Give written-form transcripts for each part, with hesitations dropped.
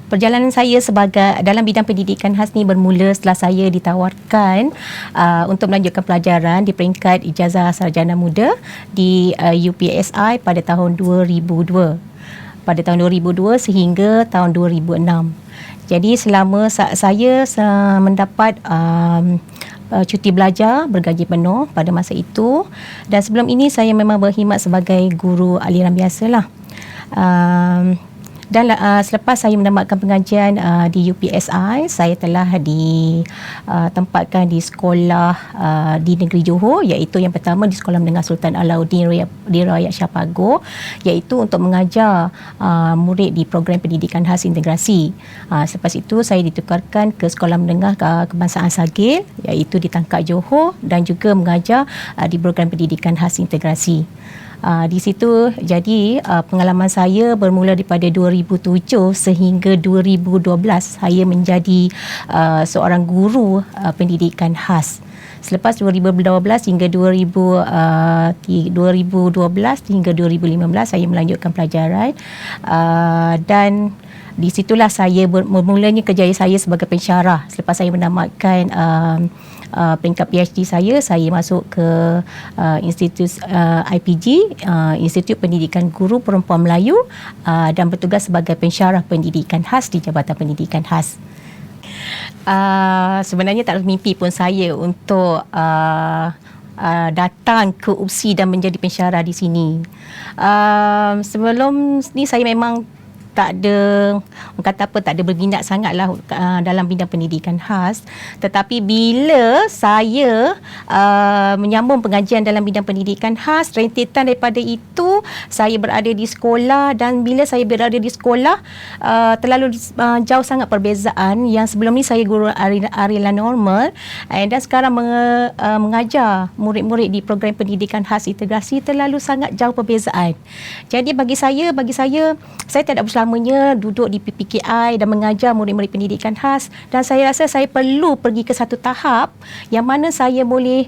Perjalanan saya sebagai dalam bidang pendidikan khas ni bermula setelah saya ditawarkan untuk melanjutkan pelajaran di peringkat ijazah sarjana muda di UPSI pada tahun 2002. Pada tahun 2002 sehingga tahun 2006. Jadi selama saya mendapat cuti belajar bergaji penuh pada masa itu, dan sebelum ini saya memang berkhidmat sebagai guru aliran biasalah. Dan selepas saya mendapatkan pengajian di UPSI, saya telah ditempatkan di sekolah di negeri Johor, iaitu yang pertama di Sekolah Menengah Sultan Alauddin di Raya Shah Pagoh, iaitu untuk mengajar murid di program pendidikan khas integrasi. Selepas itu saya ditukarkan ke Sekolah Menengah Kebangsaan Sagil, iaitu di Tangkak Johor, dan juga mengajar di program pendidikan khas integrasi. Di situ jadi pengalaman saya bermula daripada 2007 sehingga 2012 saya menjadi seorang guru pendidikan khas. Selepas 2012 hingga 2012 hingga 2015 saya melanjutkan pelajaran, dan di situlah saya bermulanya kerjaya saya sebagai pensyarah. Selepas saya menamatkan peringkat PhD saya masuk ke Institut IPG, Institut Pendidikan Guru Perempuan Melayu, dan bertugas sebagai pensyarah pendidikan khas di Jabatan Pendidikan Khas. Sebenarnya tak ada mimpi pun saya untuk datang ke UPSI dan menjadi pensyarah di sini. Sebelum ni saya memang tak ada, kata apa, tak ada berminat sangatlah dalam bidang pendidikan khas. Tetapi bila saya menyambung pengajian dalam bidang pendidikan khas, rentetan daripada itu saya berada di sekolah, dan bila saya berada di sekolah terlalu jauh sangat perbezaan. Yang sebelum ni saya guru arilan normal, dan sekarang mengajar murid-murid di program pendidikan khas integrasi, terlalu sangat jauh perbezaan. Jadi bagi saya tak ada selamanya duduk di PPKI dan mengajar murid-murid pendidikan khas, dan saya rasa saya perlu pergi ke satu tahap yang mana saya boleh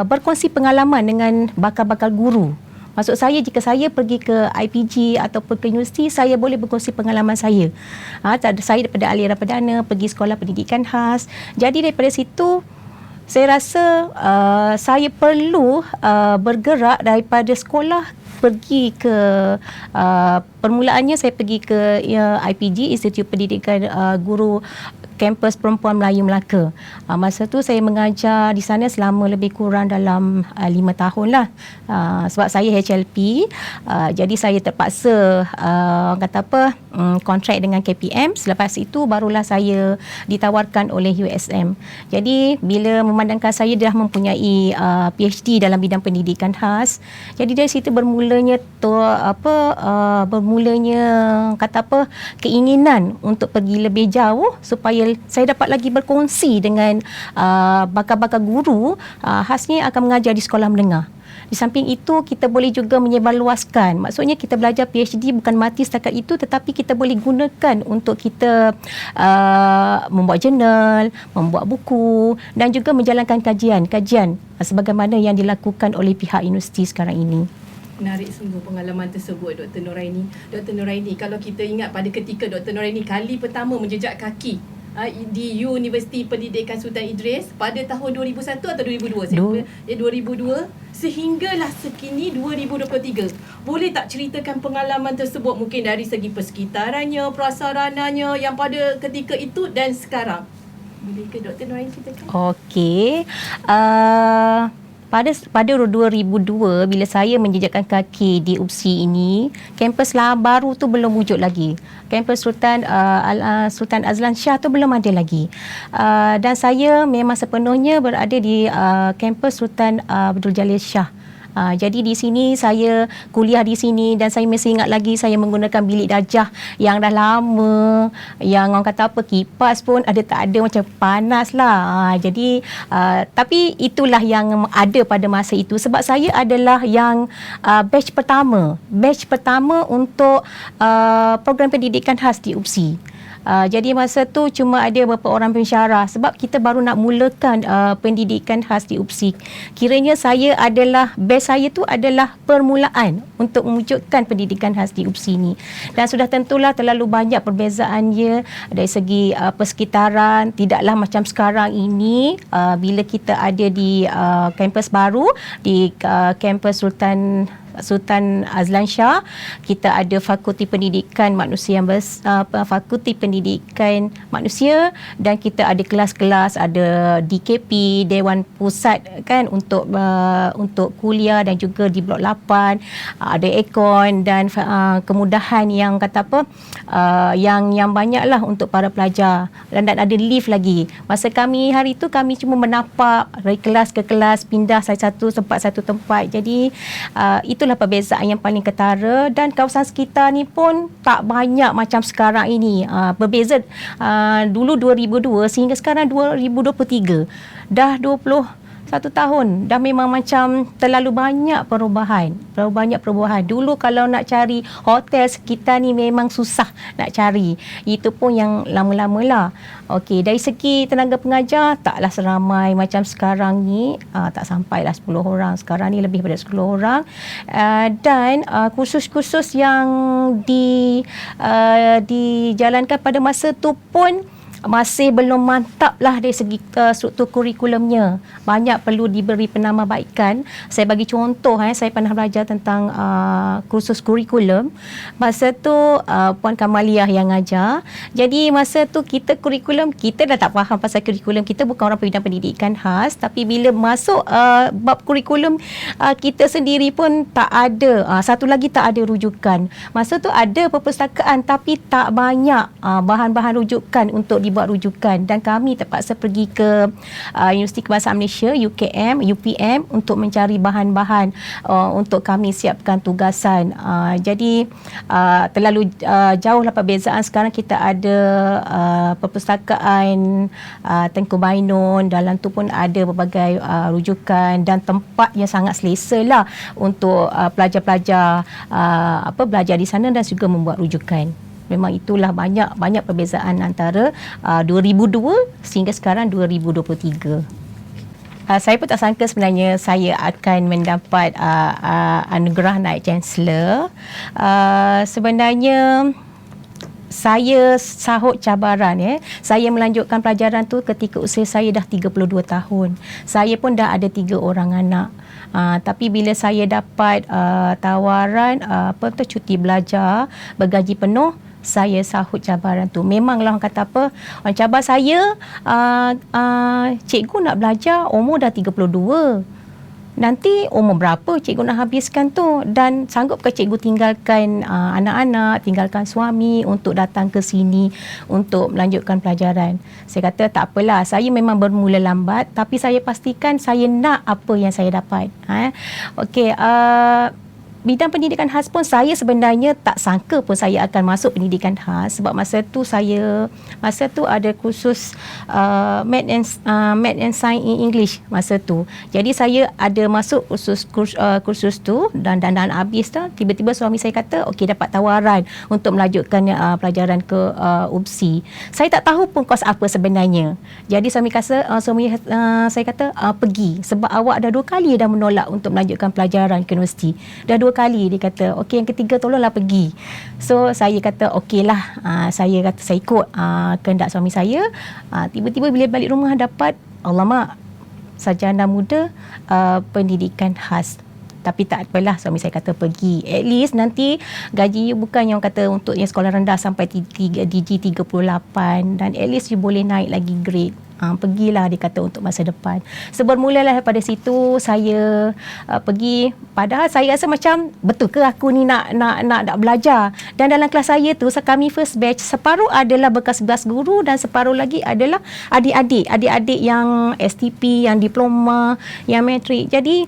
berkongsi pengalaman dengan bakal-bakal guru. Maksud saya, jika saya pergi ke IPG ataupun ke universiti, saya boleh berkongsi pengalaman saya. Saya daripada aliran perdana pergi sekolah pendidikan khas. Jadi daripada situ saya rasa saya perlu bergerak daripada sekolah pergi ke permulaannya saya pergi ke IPG, Institut Pendidikan Guru Kampus Perempuan Melayu Melaka. Masa tu saya mengajar di sana selama lebih kurang dalam 5 tahun lah. Sebab saya HLP, jadi saya terpaksa kontrak dengan KPM. Selepas itu barulah saya ditawarkan oleh USM. Jadi bila memandangkan saya dah mempunyai PhD dalam bidang pendidikan khas, jadi dari situ bermulanya keinginan untuk pergi lebih jauh supaya saya dapat lagi berkongsi dengan bakal-bakal guru khasnya akan mengajar di sekolah menengah. Di samping itu, kita boleh juga menyebarluaskan. Maksudnya kita belajar PhD bukan mati setakat itu, tetapi kita boleh gunakan untuk kita membuat jurnal, membuat buku, dan juga menjalankan kajian sebagaimana yang dilakukan oleh pihak universiti sekarang ini. Menarik sungguh pengalaman tersebut, Dr. Noraini. Dr. Noraini, kalau kita ingat pada ketika Dr. Noraini kali pertama menjejak kaki di Universiti Pendidikan Sultan Idris pada tahun 2001 atau 2002? 2002 sehinggalah sekini 2023. Boleh tak ceritakan pengalaman tersebut, mungkin dari segi persekitarannya, prasarananya yang pada ketika itu dan sekarang? Boleh ke Dr. Noraini ceritakan? Okey. Pada 2002 bila saya menjejakkan kaki di UPSI ini, kampus baru tu belum wujud lagi. Kampus Sultan Azlan Shah tu belum ada lagi. Dan saya memang sepenuhnya berada di kampus Sultan Abdul Jalil Shah. Jadi di sini saya kuliah di sini, dan saya masih ingat lagi saya menggunakan bilik darjah yang dah lama, yang orang kata apa, kipas pun ada tak ada, macam panas lah. Jadi tapi itulah yang ada pada masa itu, sebab saya adalah yang batch pertama untuk program pendidikan khas di UPSI. Jadi masa tu cuma ada beberapa orang pensyarah sebab kita baru nak mulakan pendidikan khas di UPSI. Kiranya saya adalah, best saya tu adalah permulaan untuk mewujudkan pendidikan khas di UPSI ni. Dan sudah tentulah terlalu banyak perbezaannya dari segi persekitaran, tidaklah macam sekarang ini bila kita ada di kampus baru, di kampus Sultan Azlan Shah, kita ada Fakulti Pendidikan Manusia Fakulti Pendidikan Manusia, dan kita ada kelas-kelas, ada DKP, Dewan Pusat kan untuk kuliah, dan juga di Blok 8 ada aircon dan kemudahan yang kata apa yang banyaklah untuk para pelajar, dan ada lift lagi. Masa kami hari tu kami cuma menapak dari kelas ke kelas, pindah satu tempat. Jadi itulah perbezaan yang paling ketara, dan kawasan sekitar ni pun tak banyak macam sekarang ini. Berbeza dulu 2002 sehingga sekarang 2023. Dah 21 tahun. Dah memang macam terlalu banyak perubahan. Dulu kalau nak cari hotel sekitar ni memang susah nak cari. Itu pun yang lama-lama lah. Okey, dari segi tenaga pengajar taklah seramai macam sekarang ni, tak sampailah 10 orang. Sekarang ni lebih daripada 10 orang. Dan kursus-kursus yang dijalankan pada masa tu pun masih belum mantap lah dari segi struktur kurikulumnya. Banyak perlu diberi penambahbaikan. Saya bagi contoh, saya pernah belajar tentang kursus kurikulum. Masa tu Puan Kamaliah yang ngajar. Jadi masa tu kurikulum kita dah tak faham pasal kurikulum. Kita bukan orang bidang pendidikan khas, tapi bila masuk bab kurikulum kita sendiri pun tak ada. Satu lagi tak ada rujukan. Masa tu ada perpustakaan tapi tak banyak bahan-bahan rujukan untuk dibuat rujukan, dan kami terpaksa pergi ke Universiti Kebangsaan Malaysia UPM untuk mencari bahan-bahan untuk kami siapkan tugasan. Jadi terlalu jauhlah perbezaan. Sekarang kita ada perpustakaan Tengku Bainon, dalam tu pun ada berbagai rujukan dan tempat yang sangat selesa lah untuk pelajar-pelajar belajar di sana dan juga membuat rujukan. Memang itulah banyak perbezaan antara 2002 sehingga sekarang 2023. Saya pun tak sangka sebenarnya saya akan mendapat anugerah naib chancellor. Sebenarnya saya sahut cabaran. Saya melanjutkan pelajaran tu ketika usia saya dah 32 tahun. Saya pun dah ada 3 orang anak. Tapi bila saya dapat tawaran cuti belajar bergaji penuh, saya sahut cabaran tu. Memanglah orang kata apa, orang cabar saya, cikgu nak belajar umur dah 32. Nanti umur berapa cikgu nak habiskan tu, dan sanggupkah cikgu tinggalkan anak-anak, tinggalkan suami untuk datang ke sini untuk melanjutkan pelajaran? Saya kata tak apalah, saya memang bermula lambat tapi saya pastikan saya nak apa yang saya dapat. Okey, bidang pendidikan khas pun saya sebenarnya tak sangka pun saya akan masuk pendidikan khas, sebab masa tu ada kursus Math and Science in English masa tu. Jadi saya ada masuk kursus tu dan habis dah, tiba-tiba suami saya kata okey, dapat tawaran untuk melanjutkan pelajaran ke UPSI. Saya tak tahu pun kos apa sebenarnya. Jadi suami saya kata pergi, sebab awak dah 2 kali dah menolak untuk melanjutkan pelajaran ke universiti. Dah 2 kali. Dia kata okey, yang ketiga tolonglah pergi. So saya kata okeylah, saya ikut kehendak suami saya. Tiba-tiba bila balik rumah dapat, alamak, sarjana muda pendidikan khas. Tapi tak apalah, suami saya kata pergi. At least nanti gaji you bukan yang kata untuk yang sekolah rendah sampai DG 38, dan at least you boleh naik lagi grade. Pergilah, dia kata, untuk masa depan. So bermulalah daripada situ saya pergi. Padahal saya rasa macam betul ke aku ni nak belajar. Dan dalam kelas saya tu, kami first batch, separuh adalah bekas guru dan separuh lagi adalah adik-adik yang STP, yang diploma, yang matrik. Jadi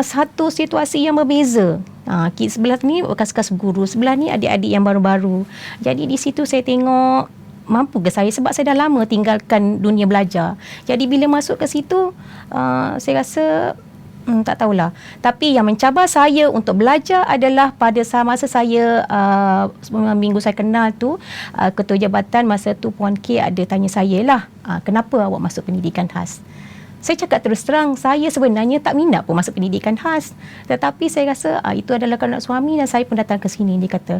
satu situasi yang berbeza. Sebelah ni bekas guru, sebelah ni adik-adik yang baru-baru. Jadi di situ saya tengok mampu ke saya, sebab saya dah lama tinggalkan dunia belajar. Jadi bila masuk ke situ, saya rasa Tak tahulah. Tapi yang mencabar saya untuk belajar adalah pada masa saya minggu saya kenal tu, Ketua Jabatan masa tu Puan K ada tanya saya lah, kenapa awak masuk pendidikan khas? Saya cakap terus terang, saya sebenarnya tak minat pun masuk pendidikan khas. Tetapi saya rasa itu adalah kehendak suami dan saya pun datang ke sini. Dia kata,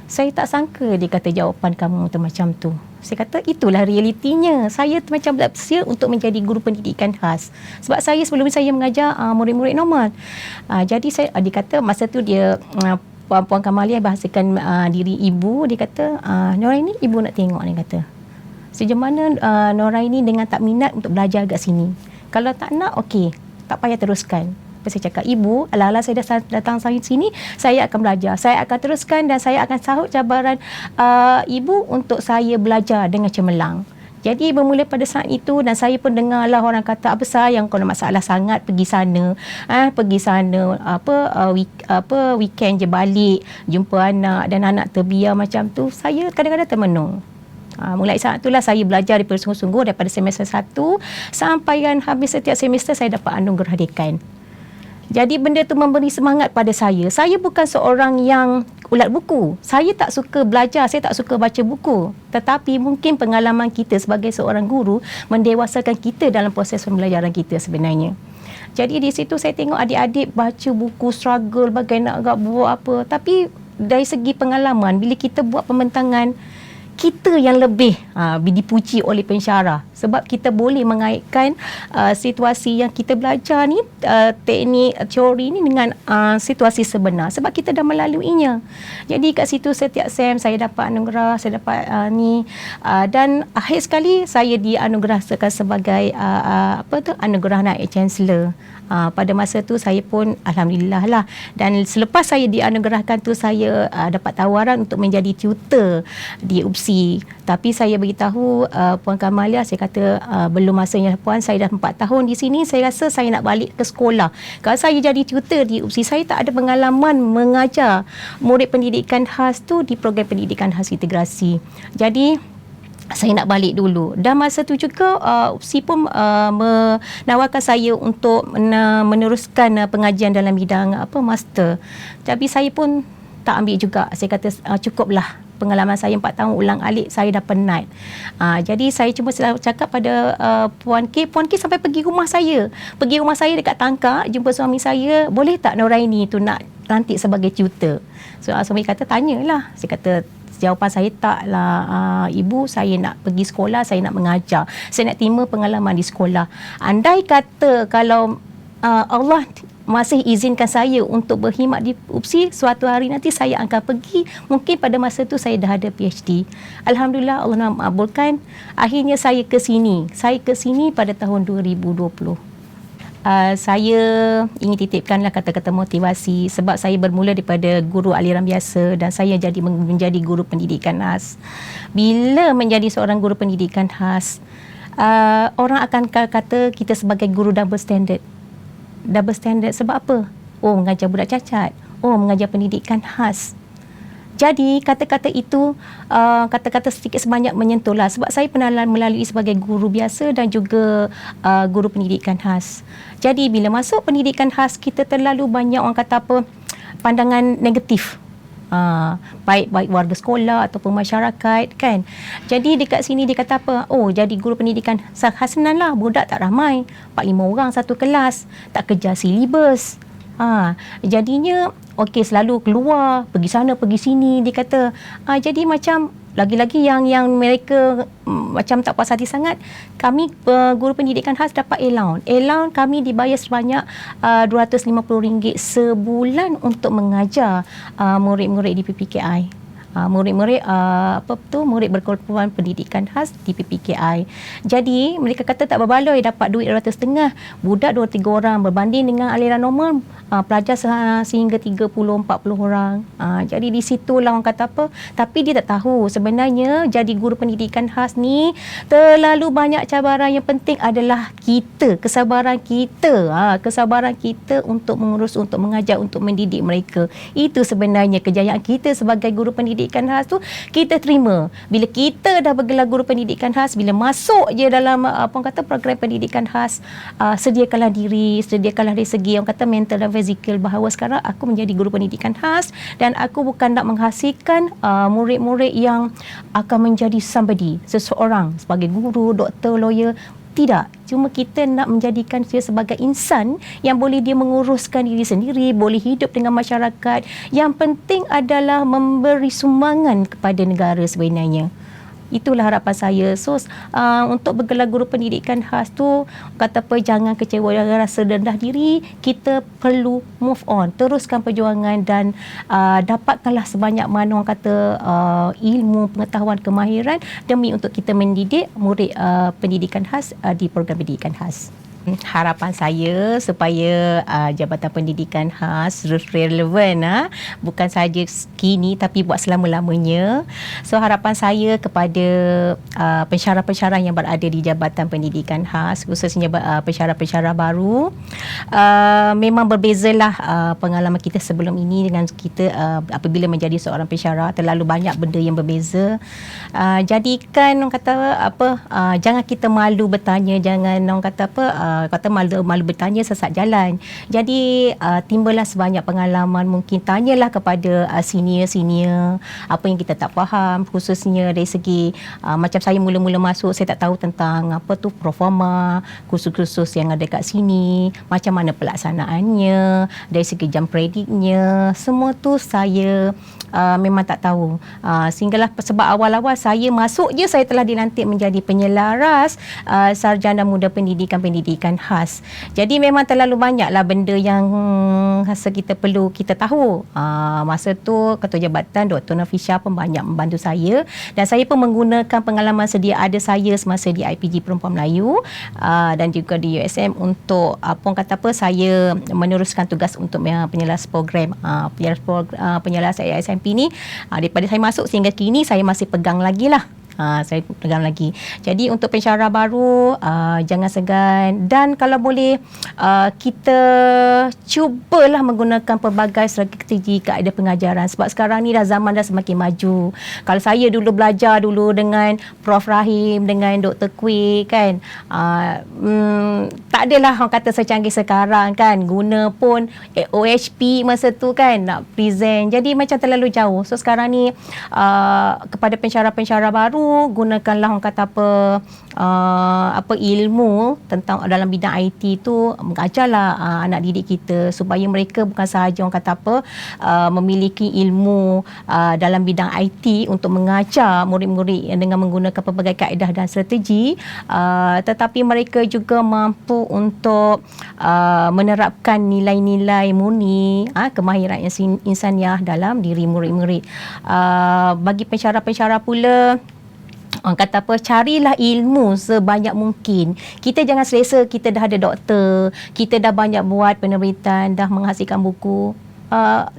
saya tak sangka dia kata jawapan kamu tu macam tu. Saya kata itulah realitinya. Saya macam bersedia untuk menjadi guru pendidikan khas. Sebab saya sebelum saya mengajar murid-murid normal. Jadi dia kata masa tu dia Puan Kamalia bahasakan diri ibu. Dia kata, Noraini ibu nak tengok, dia kata. Sejauh mana Noraini dengan tak minat untuk belajar kat sini. Kalau tak nak, okey, tak payah teruskan. Saya cakap, ibu, ala-ala saya dah datang sini, saya akan belajar. Saya akan teruskan dan saya akan sahut cabaran ibu untuk saya belajar dengan cemerlang. Jadi bermula pada saat itu dan saya pun dengarlah orang kata, apa sayang kau ada masalah sangat pergi sana. Weekend je balik, jumpa anak dan anak terbiar macam tu. Saya kadang-kadang termenung. Mulai saat itulah saya belajar daripada sungguh-sungguh daripada semester 1 sampai kan habis setiap semester saya dapat anugerah dekan. Jadi benda tu memberi semangat pada saya. Saya bukan seorang yang ulat buku. Saya tak suka belajar, saya tak suka baca buku. Tetapi mungkin pengalaman kita sebagai seorang guru mendewasakan kita dalam proses pembelajaran kita sebenarnya. Jadi di situ saya tengok adik-adik baca buku, struggle bagaimana nak buat apa. Tapi dari segi pengalaman, bila kita buat pembentangan, kita yang lebih dipuji oleh pensyarah sebab kita boleh mengaitkan situasi yang kita belajar ni, teknik teori ni dengan situasi sebenar sebab kita dah melaluinya. Jadi kat situ setiap sem saya dapat anugerah, saya dapat dan akhir sekali saya dianugerahkan sebagai anugerah naib chancellor. Pada masa tu saya pun alhamdulillah lah, dan selepas saya dianugerahkan tu saya dapat tawaran untuk menjadi tutor di UPSI. Tapi saya beritahu Puan Kamalia, saya kata belum masanya Puan, saya dah 4 tahun di sini, saya rasa saya nak balik ke sekolah. Kalau saya jadi tutor di UPSI, saya tak ada pengalaman mengajar murid pendidikan khas tu di program pendidikan khas integrasi. Jadi saya nak balik dulu. Dan masa tu juga UPSI pun menawarkan saya untuk meneruskan pengajian dalam bidang master. Tapi saya pun tak ambil juga. Saya kata cukuplah pengalaman saya 4 tahun ulang alik, saya dah penat. Jadi saya cuma selalu cakap pada Puan K sampai pergi rumah saya. Pergi rumah saya dekat Tangkak, jumpa suami saya, boleh tak Noraini tu nak lantik sebagai tutor? So suami kata, tanyalah. Saya kata, jawapan saya taklah, ibu, saya nak pergi sekolah, saya nak mengajar. Saya nak terima pengalaman di sekolah. Andai kata kalau Allah masih izinkan saya untuk berkhidmat di UPSI, suatu hari nanti saya akan pergi. Mungkin pada masa tu saya dah ada PhD. Alhamdulillah, Allah mengabulkan. Akhirnya saya ke sini. Saya ke sini pada tahun 2020. Saya ingin titipkanlah kata-kata motivasi sebab saya bermula daripada guru aliran biasa dan saya menjadi guru pendidikan khas. Bila menjadi seorang guru pendidikan khas, orang akan kata kita sebagai guru double standard. Double standard sebab apa? Oh, mengajar budak cacat. Oh, mengajar pendidikan khas. Jadi kata-kata itu, kata-kata sedikit sebanyak menyentuhlah sebab saya pernah melalui sebagai guru biasa dan juga guru pendidikan khas. Jadi bila masuk pendidikan khas, kita terlalu banyak orang kata pandangan negatif. Baik warga sekolah ataupun masyarakat kan. Jadi dekat sini dia kata apa? Oh, jadi guru pendidikan khas senanglah, budak tak ramai, 4-5 orang satu kelas, tak kejar silibus. Jadinya okey, selalu keluar, pergi sana pergi sini, dia kata. Jadi macam lagi-lagi yang mereka macam tak puas hati sangat, kami guru pendidikan khas dapat allowance. Allowance kami dibayar sebanyak RM250 sebulan untuk mengajar murid-murid di PPKI. Murid-murid murid berkeperluan pendidikan khas di PPKI. Jadi mereka kata tak berbaloi dapat duit RM250, budak 2-3 orang berbanding dengan aliran normal pelajar sehingga 30-40 orang. Jadi di situlah orang kata tapi dia tak tahu sebenarnya jadi guru pendidikan khas ni terlalu banyak cabaran. Yang penting adalah kita, kesabaran kita untuk mengurus, untuk mengajar, untuk mendidik mereka. Itu sebenarnya kejayaan kita sebagai guru pendidikan pendidikan khas tu kita terima. Bila kita dah bergelar guru pendidikan khas, bila masuk je dalam program pendidikan khas, sediakanlah diri, sediakanlah dari segi orang kata mental dan fizikal, bahawa sekarang aku menjadi guru pendidikan khas dan aku bukan nak menghasilkan murid-murid yang akan menjadi somebody, seseorang sebagai guru, doktor, lawyer. Tidak, cuma kita nak menjadikan dia sebagai insan yang boleh dia menguruskan diri sendiri, boleh hidup dengan masyarakat. Yang penting adalah memberi sumbangan kepada negara sebenarnya. Itulah harapan saya. So, untuk bergelar guru pendidikan khas tu, kata apa, jangan kecewa, jangan rasa rendah diri. Kita perlu move on, teruskan perjuangan dan dapatkanlah sebanyak mana orang kata ilmu, pengetahuan, kemahiran demi untuk kita mendidik murid pendidikan khas di program pendidikan khas. Harapan saya supaya Jabatan Pendidikan Khas relevan, bukan saja kini tapi buat selama-lamanya. So harapan saya kepada pensyarah-pensyarah yang berada di Jabatan Pendidikan Khas, khususnya pensyarah-pensyarah baru, memang berbezalah pengalaman kita sebelum ini dengan kita apabila menjadi seorang pensyarah. Terlalu banyak benda yang berbeza. Jadikan orang kata jangan kita malu bertanya, jangan orang kata malu bertanya sesat jalan. Jadi timbullah sebanyak pengalaman, mungkin tanyalah kepada senior-senior apa yang kita tak faham, khususnya dari segi macam saya mula-mula masuk, saya tak tahu tentang apa tu proforma, kursus-kursus yang ada kat sini, macam mana pelaksanaannya, dari segi jam prediknya, semua tu saya memang tak tahu. Sehinggalah sebab awal-awal saya masuk je, saya telah dilantik menjadi penyelaras sarjana muda pendidikan khas. Jadi memang terlalu banyaklah benda yang rasa kita perlu kita tahu. Masa tu Ketua Jabatan Dr. Nafisha pun banyak membantu saya, dan saya pun menggunakan pengalaman sedia ada saya semasa di IPG Perempuan Melayu dan juga di USM untuk saya meneruskan tugas untuk penyelaras program penyelaras AISMP ni. Daripada saya masuk sehingga kini saya masih pegang lagi lah. Saya pegang lagi. Jadi untuk pensyarah baru, jangan segan, dan kalau boleh kita cubalah menggunakan pelbagai strategi kaedah pengajaran, sebab sekarang ni zaman dah semakin maju. Kalau saya dulu belajar dulu dengan Prof Rahim, dengan Dr Kwek kan, tak adalah orang kata secanggih sekarang kan, guna pun OHP masa tu kan nak present, jadi macam terlalu jauh. So sekarang ni kepada pensyarah-pensyarah baru, gunakanlah orang kata ilmu tentang dalam bidang IT tu, mengajarlah anak didik kita supaya mereka bukan sahaja orang kata memiliki ilmu dalam bidang IT untuk mengajar murid-murid dengan menggunakan pelbagai kaedah dan strategi, tetapi mereka juga mampu untuk menerapkan nilai-nilai murni, kemahiran insaniah dalam diri murid-murid. Bagi pensyarah-pensyarah pula, orang kata carilah ilmu sebanyak mungkin. Kita jangan selesa kita dah ada doktor, kita dah banyak buat penerbitan, dah menghasilkan buku,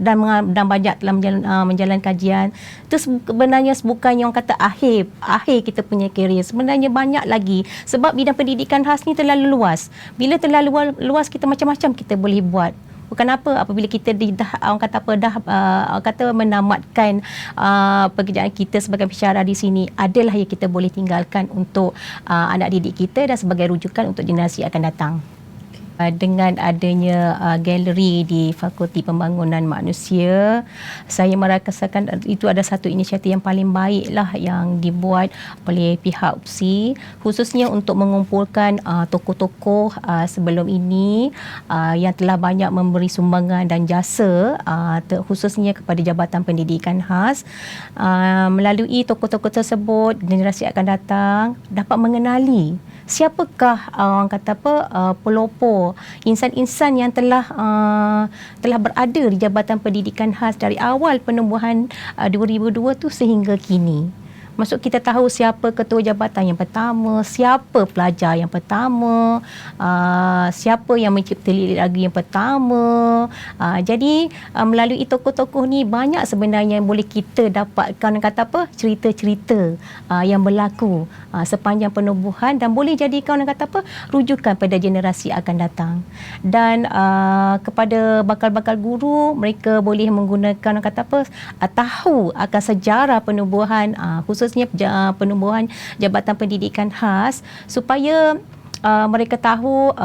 dan banyak telah menjalan kajian. Itu sebenarnya bukannya orang kata akhir kita punya kerjaya. Sebenarnya banyak lagi, sebab bidang pendidikan khas ni terlalu luas. Bila terlalu luas, kita macam-macam kita boleh buat. Bukan apa, apabila kita dah menamatkan pekerjaan kita sebagai pensyarah di sini, adalah yang kita boleh tinggalkan untuk anak didik kita dan sebagai rujukan untuk generasi akan datang. Dengan adanya galeri di Fakulti Pembangunan Manusia, saya merasakan itu ada satu inisiatif yang paling baiklah yang dibuat oleh pihak UPSI, khususnya untuk mengumpulkan tokoh-tokoh sebelum ini yang telah banyak memberi sumbangan dan jasa khususnya kepada Jabatan Pendidikan Khas. Melalui tokoh-tokoh tersebut, generasi akan datang dapat mengenali siapakah orang kata pelopor, insan-insan yang telah berada di Jabatan Pendidikan Khas dari awal penubuhan 2002 tu sehingga kini. Maksud kita tahu siapa ketua jabatan yang pertama, siapa pelajar yang pertama, siapa yang mencipta lirik lagu yang pertama. Jadi melalui tokoh-tokoh ni banyak sebenarnya yang boleh kita dapatkan kata apa, cerita-cerita yang berlaku sepanjang penubuhan dan boleh jadikan orang kata apa, rujukan pada generasi akan datang. Dan kepada bakal-bakal guru, mereka boleh menggunakan orang kata apa, tahu akan sejarah penubuhan, khususnya penubuhan Jabatan Pendidikan Khas, supaya mereka tahu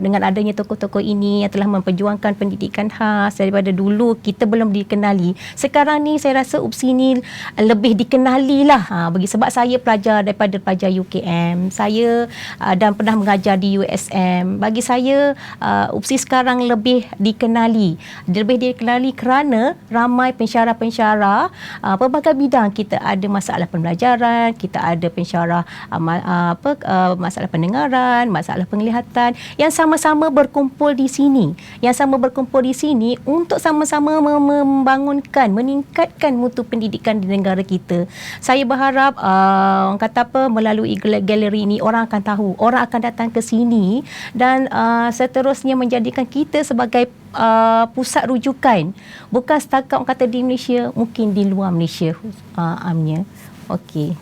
dengan adanya tokoh-tokoh ini yang telah memperjuangkan pendidikan khas daripada dulu kita belum dikenali. Sekarang ni saya rasa UPSI ni lebih dikenali lah. Sebab saya pelajar daripada pelajar UKM. Saya dan pernah mengajar di USM. Bagi saya UPSI sekarang lebih dikenali. Lebih dikenali kerana ramai pensyarah-pensyarah pelbagai bidang. Kita ada masalah pembelajaran, kita ada pensyarah masalah pendengaran, masalah penglihatan yang sama-sama berkumpul di sini. Yang sama berkumpul di sini untuk sama-sama membangunkan, meningkatkan mutu pendidikan di negara kita. Saya berharap orang kata apa, melalui galeri ini orang akan tahu, orang akan datang ke sini dan seterusnya menjadikan kita sebagai pusat rujukan. Bukan setakat orang kata di Malaysia, mungkin di luar Malaysia amnya. Okey.